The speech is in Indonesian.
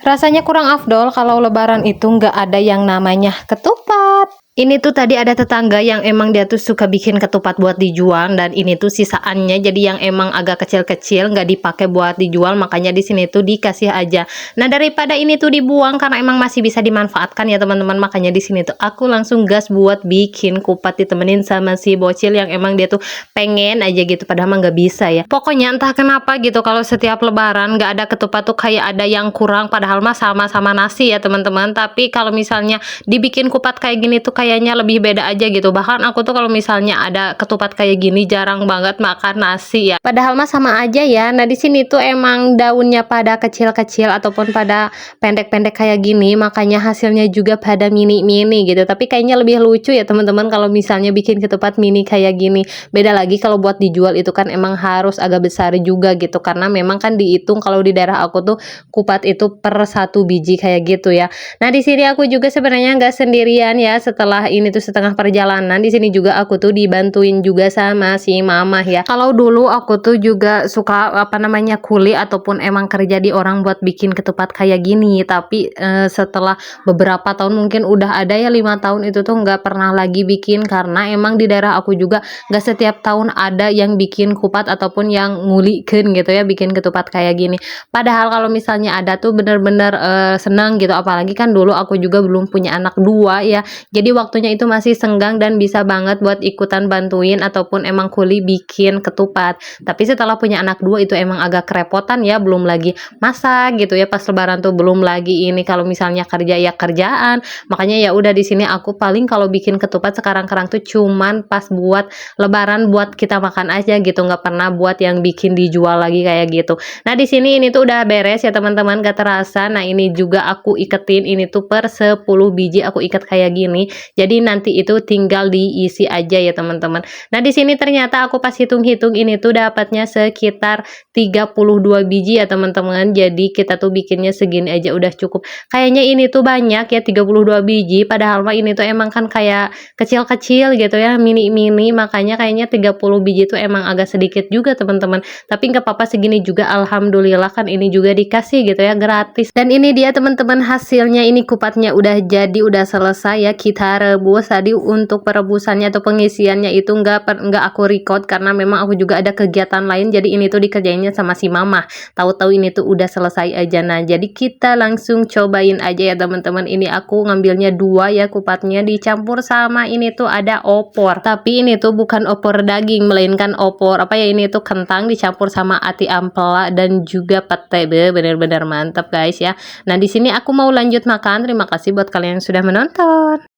Rasanya kurang afdol kalau lebaran itu nggak ada yang namanya ketupat. Ini tuh tadi ada tetangga yang emang dia tuh suka bikin ketupat buat dijual dan ini tuh sisaannya jadi yang emang agak kecil-kecil nggak dipakai buat dijual, makanya di sini tuh dikasih aja. Nah, daripada ini tuh dibuang karena emang masih bisa dimanfaatkan ya teman-teman, makanya di sini tuh aku langsung gas buat bikin kupat ditemenin sama si bocil yang emang dia tuh pengen aja gitu padahal mah nggak bisa ya. Pokoknya entah kenapa gitu kalau setiap lebaran nggak ada ketupat tuh kayak ada yang kurang, padahal mah sama-sama nasi ya teman-teman. Tapi kalau misalnya dibikin kupat kayak gini tuh kayaknya lebih beda aja gitu. Bahkan aku tuh kalau misalnya ada ketupat kayak gini jarang banget makan nasi ya. Padahal mah sama aja ya. Nah, di sini tuh emang daunnya pada kecil-kecil ataupun pada pendek-pendek kayak gini, makanya hasilnya juga pada mini-mini gitu. Tapi kayaknya lebih lucu ya teman-teman kalau misalnya bikin ketupat mini kayak gini. Beda lagi kalau buat dijual itu kan emang harus agak besar juga gitu, karena memang kan dihitung kalau di daerah aku tuh kupat itu per 1 biji kayak gitu ya. Nah, di sini aku juga sebenarnya nggak sendirian ya. Setelah ini tuh setengah perjalanan, di sini juga aku tuh dibantuin juga sama si mamah ya. Kalau dulu aku tuh juga suka apa namanya kuli ataupun emang kerja di orang buat bikin ketupat kayak gini, tapi setelah beberapa tahun, mungkin udah ada ya 5 tahun itu tuh nggak pernah lagi bikin karena emang di daerah aku juga nggak setiap tahun ada yang bikin kupat ataupun yang ngulikin gitu ya bikin ketupat kayak gini. Padahal kalau misalnya ada tuh bener-bener senang gitu, apalagi kan dulu aku juga belum punya anak dua ya, jadi waktunya itu masih senggang dan bisa banget buat ikutan bantuin ataupun emang kuli bikin ketupat. Tapi setelah punya anak dua itu emang agak kerepotan ya, belum lagi masak gitu ya pas lebaran tuh, belum lagi ini kalau misalnya kerja ya kerjaan. Makanya ya udah di sini aku paling kalau bikin ketupat sekarang-karang tuh cuman pas buat lebaran buat kita makan aja gitu, nggak pernah buat yang bikin dijual lagi kayak gitu. Nah, di sini ini tuh udah beres ya teman-teman, gak terasa. Nah, ini juga aku iketin, ini tuh per 10 biji aku ikat kayak gini. Jadi nanti itu tinggal diisi aja ya teman-teman. Nah, di sini ternyata aku pas hitung-hitung ini tuh dapatnya sekitar 32 biji ya teman-teman. Jadi kita tuh bikinnya segini aja udah cukup. Kayaknya ini tuh banyak ya 32 biji, padahal mah ini tuh emang kan kayak kecil-kecil gitu ya, mini-mini, makanya kayaknya 30 biji tuh emang agak sedikit juga teman-teman. Tapi nggak apa-apa, segini juga alhamdulillah kan ini juga dikasih gitu ya gratis. Dan ini dia teman-teman hasilnya, ini kupatnya udah jadi, udah selesai ya kita rebus. Tadi untuk perebusannya atau pengisiannya itu nggak aku record karena memang aku juga ada kegiatan lain, jadi ini tuh dikerjainnya sama si mama. Tahu-tahu ini tuh udah selesai aja. Nah, jadi kita langsung cobain aja ya teman-teman. Ini aku ngambilnya 2 ya kupatnya, dicampur sama ini tuh ada opor, tapi ini tuh bukan opor daging melainkan opor apa ya, ini tuh kentang dicampur sama ati ampela dan juga pete. Bener-bener mantap guys ya. Nah, di sini aku mau lanjut makan. Terima kasih buat kalian yang sudah menonton.